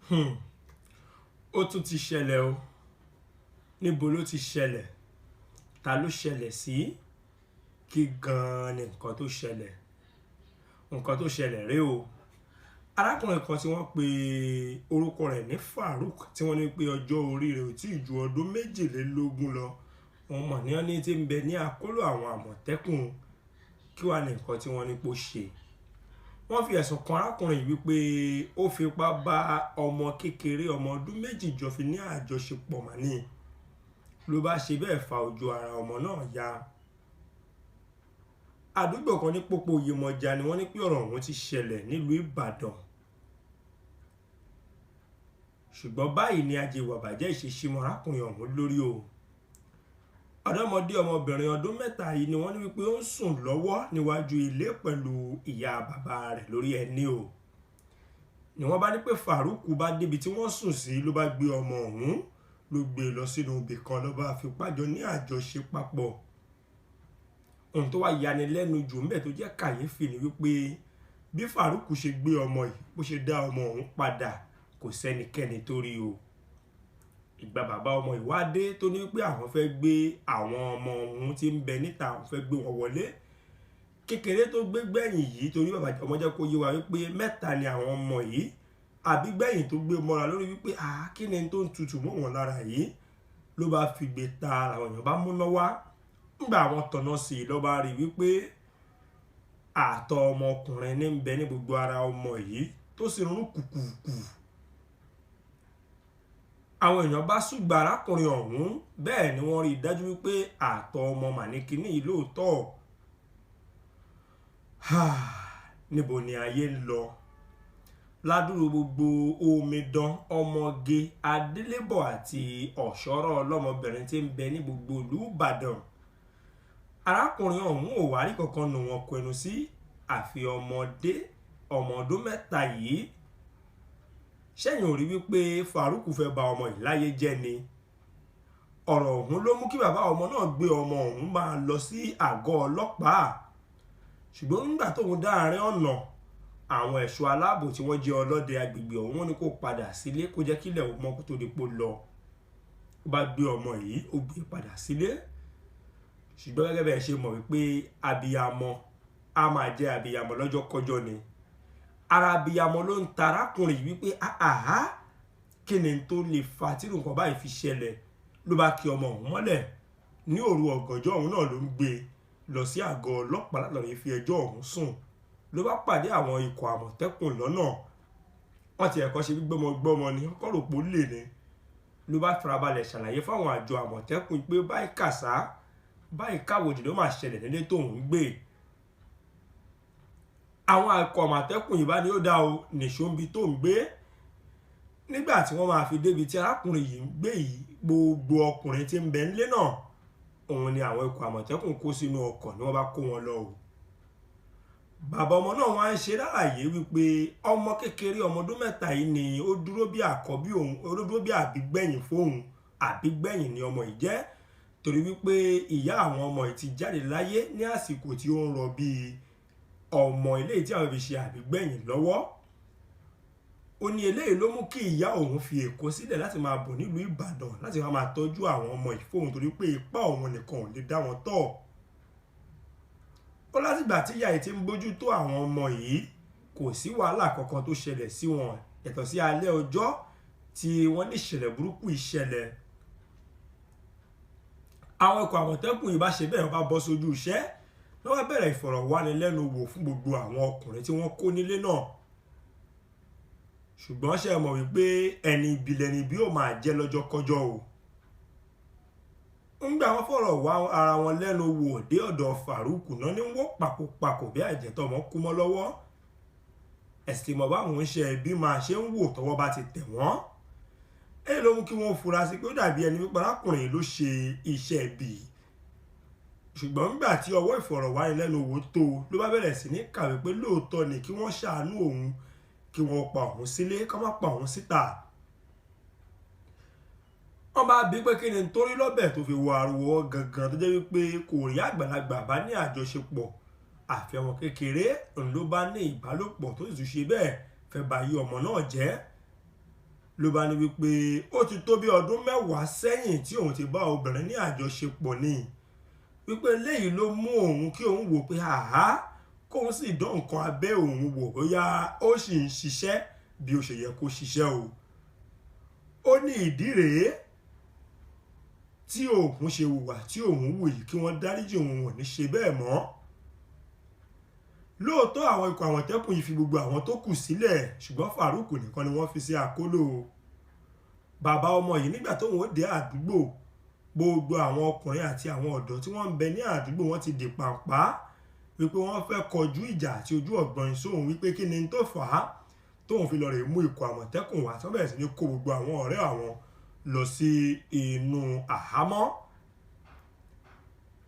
Ó tún ti ṣẹlẹ̀ o. Níbo ló ti ṣẹlẹ̀? Ta ló ṣẹlẹ̀ sí? Kí gan-an ni nǹkan tó ṣẹlẹ̀? Nǹkan tó ṣẹlẹ̀ rèé o. Arákùnrin kan tí wọ́n pe orúkọ rẹ̀ ní Farouk, tí wọ́n ní pé ọjọ́ orí rẹ̀ ò tí ì ju ọdún 22 lọ. Wọ́n mọ̀ ní ọ́ní tí ń bẹ ní àkóló àwọn Àmọ̀tẹ́kùn. Kí wá ní nǹkan tí wọ́n ní pé ó ṣe? Wọ́n fi ẹ̀sùn kan arákùnrin yìí wípé ó fipá bá ọmọ kékeré ọmọ ọdún 2 jọ fi ní àjọṣepọ̀ màní. Ló bá ṣe bẹ́ẹ̀ fa ojú ara ọmọ náà ya. Àdúgbò kan ní Pópó Yemọja ni wọ́n ní pé ọ̀rọ̀ ọ̀hún ti ṣẹlẹ̀ nílùú Ìbàdàn. Ṣùgbọ́n báyìí ni ajẹwàbàjẹ́ ìṣesímọ́ arákùnrin ọ̀hún lórí o. Ọ̀dọ́mọdé ọmọbìnrin ọdún 3 yìí ni wọ́n ní wípé ó ń sùn lọ́wọ́ níwájú ilé pẹ̀lú ìyá bàbá rẹ̀ lórí ẹní o. Ni wọ́n bá ní pé Farouk bá débi tí wọ́n sùn sí ló bá gbé ọmọ ọ̀hún, ló gbé lọ sínú ibì kan ló bá fipá jọ ní àjọṣe papọ̀. Ohun tó wá yani lẹ́nu jù ńbẹ̀ tó jẹ́ kàyéfì ni wípé bí Farouk ṣe gbé ọmọ yìí bó ṣe dá ọmọ ọ̀hún padà kò sẹ́nikẹ́ni tó rí o. Ìgbà bàbá ọmọ ìwádé tó ní pé àwọn fẹ́ gbé àwọn ọmọ ọ̀hún tí ń bẹ níta, àwọn fẹ́ gbé wọn wọlé. Kékeré tó gbé gbẹ̀yìn yìí torí bàbá ọmọ jẹ́ kó yé wa wípé 3 ni àwọn ọmọ yìí. Àbí gbẹ̀yìn tó gbé mọ́ra lórí wípé kí ni tó ń tutù mọ́ wọn lára yìí, ló bá fi gbé ta àwọn èèyàn bá múná wá. Nígbà àwọn tọ̀nà sí i ló bá rí wípé àtọ̀ ọmọkùnrin ní ń bẹ ní gbogbo ara ọmọ yìí tó sì rún kùkùkù. Àwọn èèyàn bá ṣùgbà arákùnrin ọ̀hún, bẹ́ẹ̀ ni wọ́n rí i dájú wípé àtọ̀ ọmọ màníkíní yìí lóòótọ́. Níbo ni ayé ń lọ? Ládùúrú gbogbo omidan, ọmọge, adélébọ̀ àti ọ̀ṣọ́rọ̀ ọlọ́mọbìnrin tí ń bẹ ní gbogbo ìlú Ìbàdàn. Arákùnrin ọ̀hún ò wárí kankan nù wọn kẹnu sí àfi ọmọdé ọmọ ọdún 3 yìí. Ṣẹ́yìn ò rí wípé Farouk fẹ́ ba ọmọ yìí láyé jẹ́ ni? Ọ̀rọ̀ ọ̀hún ló mú kí bàbá ọmọ náà gbé ọmọ ọ̀hún máa lọ sí àgọ́ ọlọ́pàá. Ṣùgbọ́n nígbà tóun dá àárín ọ̀nà, àwọn ẹ̀ṣọ́ aláàbò tí wọ́n jẹ́ ọlọ́dẹ agbègbè ọ̀hún ní kó padà sílé kó jẹ́ kílẹ̀ ó mọ́ kó tó di pò lọ. Ó bá gbé ọmọ yìí, ó gbé padà sílé. Ṣùgbọ́n gẹ́gẹ́ bẹ́ẹ̀ ṣe mọ̀ wípé abiyamọ a máa jẹ́ abiyamọ lọ́jọ́ kọjọ́ ni. Ara abiyamọ ló ń ta arákùnrin yìí wípé kí ni tó lè fa tí nǹkan báyìí fi ṣẹlẹ̀. Ló bá kí ọmọ ọ̀hún mọ́lẹ̀. Ní òru ọ̀gànjọ́ ọ̀hún náà ló ń gbé lọ sí àgọ́ ọlọ́pàá láti lọ fi ẹjọ́ ọ̀hún sùn. Ló bá pàdé àwọn ikọ̀ Àmọ̀tẹ́kùn lọ́nà. Wọ́n ti ẹ̀kọ́ ṣe gbọ́mọ ni ọkọ̀ rò pé ó lè ní. Ló bá farabalẹ̀ ṣàlàyé fáwọn àjọ Àmọ̀tẹ́kùn pé báyìí kàsá, báyìí káwòdì ló máa ṣẹlẹ̀ nílé tóun ń gbé. Àwọn ikọ̀ Àmọ̀tẹ́kùn yìí bá ní ó dá o nìṣó ń bi tó ń gbé. Nígbà tí wọ́n máa fi débi tí arákùnrin yìí ń gbé yìí, gbogbo ọkùnrin tí ń bẹ nílé náà, òun ni àwọn ikọ̀ Àmọ̀tẹ́kùn kó sínú ọkọ̀ ni wọ́n bá kó wọn lọ o. Bàbá ọmọ náà wá ń ṣe lálàyé wípé ọmọ kékeré ọmọ ọdún 3 yìí ni ó dúró bí àkọ́bí òun, ó dúró bí àbígbẹ̀yìn fóun. Àbígbẹ̀yìn ni ọmọ yìí jẹ́ torí wípé ìyá àwọn ọmọ yìí ti jáde láyé ní àsìkò tí ó ń rọbí ọmọ eléyìí tí àwọn fi ṣe àbígbẹ̀yìn lọ́wọ́. Ó ní eléyìí ló mú kí ìyá òun fi Èkó sílẹ̀ láti máa bọ̀ nílùú Ìbàdàn láti máa tọ́jú àwọn ọmọ yìí fóun torí pé ipá òun nìkan ò lè dá wọn tọ́. Ó látìgbà tí ìyá yìí ti ń bójú tó àwọn ọmọ yìí kò sí wàhálà kankan tó ṣẹlẹ̀ sí wọn yàtọ̀ sí alẹ́ ọjọ́ tí wọ́n ní ìṣẹ̀lẹ̀ burúkú ìṣẹ̀lẹ̀. Àwọn ikọ̀ Àmọ̀tẹ́kùn yìí bá ṣe bẹ́ẹ̀, wọ́n bá bọ́ sójú iṣẹ́, wọ́n bá bẹ̀rẹ̀ ìfọ̀rọ̀wánilẹ́nuwò fún gbogbo àwọn ọkùnrin tí wọ́n kó nílé náà. Ṣùgbọ́n ṣe mọ̀ wípé ẹni ibi lẹni bí ó máa jẹ́ lọ́jọ́ kọjọ́ o. Ńgbà wọ́n fọ̀rọ̀ wá ara wọn lẹ́nu wò dé ọ̀dọ̀ Farouk náà ní wọ́n pàkópàkó bí àjẹtọ̀ ọmọ kú mọ́ lọ́wọ́. Ẹ̀sìn mọ̀ báwọn ń ṣe ẹbí máa ṣe ń wò tọwọ́ bá ti tẹ̀ wọ́n. Èyí ló mú kí wọ́n fura sí pé ó dàbí ẹni wípé arákùnrin ló ṣe iṣẹ́ ibi. Ṣùgbọ́n nígbà tí ọwọ́ ìfọ̀rọ̀wánilẹ́nuwò tó ló bá bẹ̀rẹ̀ sí ní kàwé pé lóòótọ́ ni kí wọ́n ṣàánú òun, kí wọ́n pa òun sílé ká má pa òun síta. Wọ́n bá bí pé kí ni torí lọ́bẹ̀ tó fi wọ ariwo gangan tó jẹ́ wípé kò rí àgbàlagbà bá ní àjọṣepọ̀ àfi ọmọ kékeré òun ló bá ní ìbálòpọ̀ tó sì ṣe bẹ́ẹ̀ fẹ́ bà yí ọmọ náà jẹ́. ló bá ní wípé ó ti tó bí ọdún 10 sẹ́yìn tí òun ti bá obìnrin ní àjọṣepọ̀ ni wípé léyìí ló mú òun kí òun wò pé àhá kóun sì dán nǹkan abẹ́ òun wò bóyá ó sì ń ṣiṣẹ́ bí ó ṣe yẹ kó ṣiṣẹ́ o. Ó ní ìdí rèé tí òun ṣe hùwà tí òun wù yìí kí wọ́n dáríjì òun ò ní ṣe bẹ́ẹ̀ mọ́. Lóòótọ́ àwọn ikọ̀ Àmọ̀tẹ́kùn yìí fi gbogbo àwọn tó kù sílẹ̀ ṣùgbọ́n Farouk nìkan ni wọ́n fi sí àkólò. Bàbá ọmọ yìí nígbà tóun ó dé àdúgbò gbogbo àwọn ọkùnrin àti àwọn ọ̀dọ́ tí wọ́n ń bẹ ní àdúgbò wọn ti dè pàǹpá wípé wọ́n fẹ́ kọjú ìjà àti ojú ọ̀gbọ́n sóhun wípé kí ni tó fà á tóun fi lọ rè mú ikọ̀ Àmọ̀tẹ́kùn wá tó bẹ̀rẹ̀ sí ní kó gbogbo àwọn ọ̀rẹ́ àwọn lọ sí inú àhámọ́.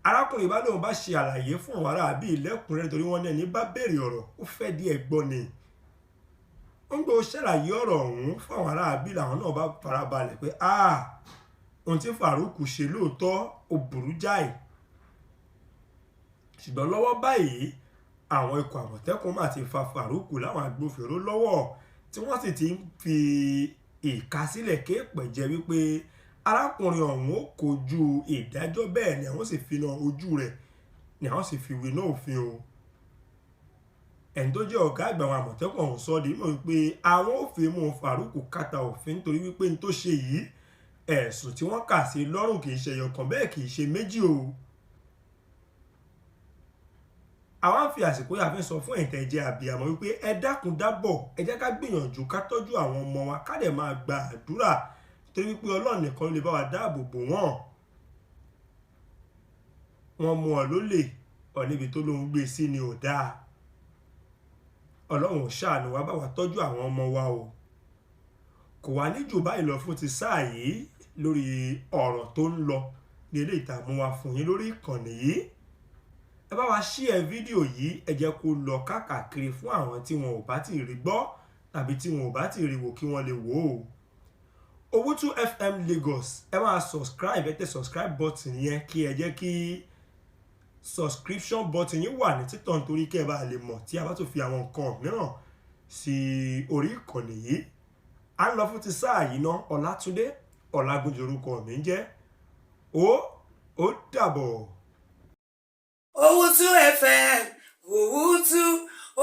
Arákùnrin bá lóun bá ṣe àlàyé fún àwọn ará bí ilẹ̀kùnrẹ́rẹ́ torí wọ́n ní ẹni bá béèrè ọ̀rọ̀ ó fẹ́ di ẹ̀gbọ́n ni. Ó ń gbọ́ ṣàlàyé ọ̀rọ̀ ọ̀hún fún àwọn ará bí làwọn náà bá farabalẹ̀ pé ohun tí Farouk ṣe lóòótọ́ ó burú jáì. Ṣùgbọ́n lọ́wọ́ báyìí àwọn ikọ̀ Àmọ̀tẹ́kùn máa ti fa Farouk láwọn agbófinró lọ́wọ́ tí wọ́n sì ti ń fi ìkásílẹ̀ kéèpẹ̀ jẹ́ wípé arákùnrin ọ̀hún ó kojú ìdájọ́ bẹ́ẹ̀ ni àwọn sì fi na ojú rẹ̀ ni àwọn sì fi wé náà òfin o. Ẹni tó jẹ́ ọ̀gá àgbà àwọn Àmọ̀tẹ́kùn ọ̀hún sọ di mọ̀ wípé àwọn ò fi mú Farouk kàtà òfin nítorí wípé ní tó ṣe yìí ẹ̀sùn tí wọ́n kà sí lọ́rùn kì í ṣe ẹyọkan bẹ́ẹ̀ kì í ṣe méjì o. Àwọn fi àsìkò yà fi sọ fún ẹ̀tẹ̀jẹ́ àbíyamọ wípé ẹ dákun dábọ̀ ẹ jẹ́ ká gbìyànjú ká tọ́jú àwọn ọmọ wa ká dẹ̀ máa gba àdúrà torí wípé Ọlọ́run nìkan lè bá wa dáàbò bò wọ́n. Wọ́n mú ọ lólè ọ níbi tó lóun gbé sí ni ò dáa. Ọlọ́run ṣàánú wa bá wa tọ́jú àwọn ọmọ wa o. Kò wá ní jù báyìí lọ fún ti sáà yìí lórí ọ̀rọ̀ tó ń lọ ní ilé ìtààmú wa fún yín lórí ìkànnì yìí. Ẹ bá wa share fídíò yìí ẹ jẹ́ kó lọ káàkiri fún àwọn tí wọn ò bá ti rí gbọ́ tàbí tí wọn ò bá ti rí wò kí wọ́n lè wò ó. Owutu FM Lagos ẹ máa subscribe ẹ tẹ subscribe button yẹn kí ẹ jẹ́ kí subscription button yín wà ní títàn nítorí kẹ́ ẹ bá lè mọ̀ tí a bá tó fi àwọn nǹkan mìíràn sí orí ìkànnì yìí. À ń lọ fún ti sáà yìí ná Ọlátúndé Ọlágúnjú orúkọ mi ń jẹ́ ó dàbọ̀. Owutu FM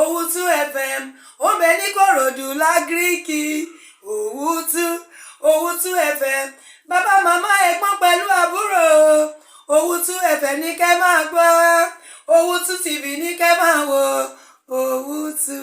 Owutu FM ó bẹ ní Kòròdú lágíríkì Owutu FM bàbá màmá ẹ̀gbọ́n pẹ̀lú àbúrò Owutu FM ní kẹ́ máa gbọ́ Owutu TV ní kẹ́ máa wò Owutu.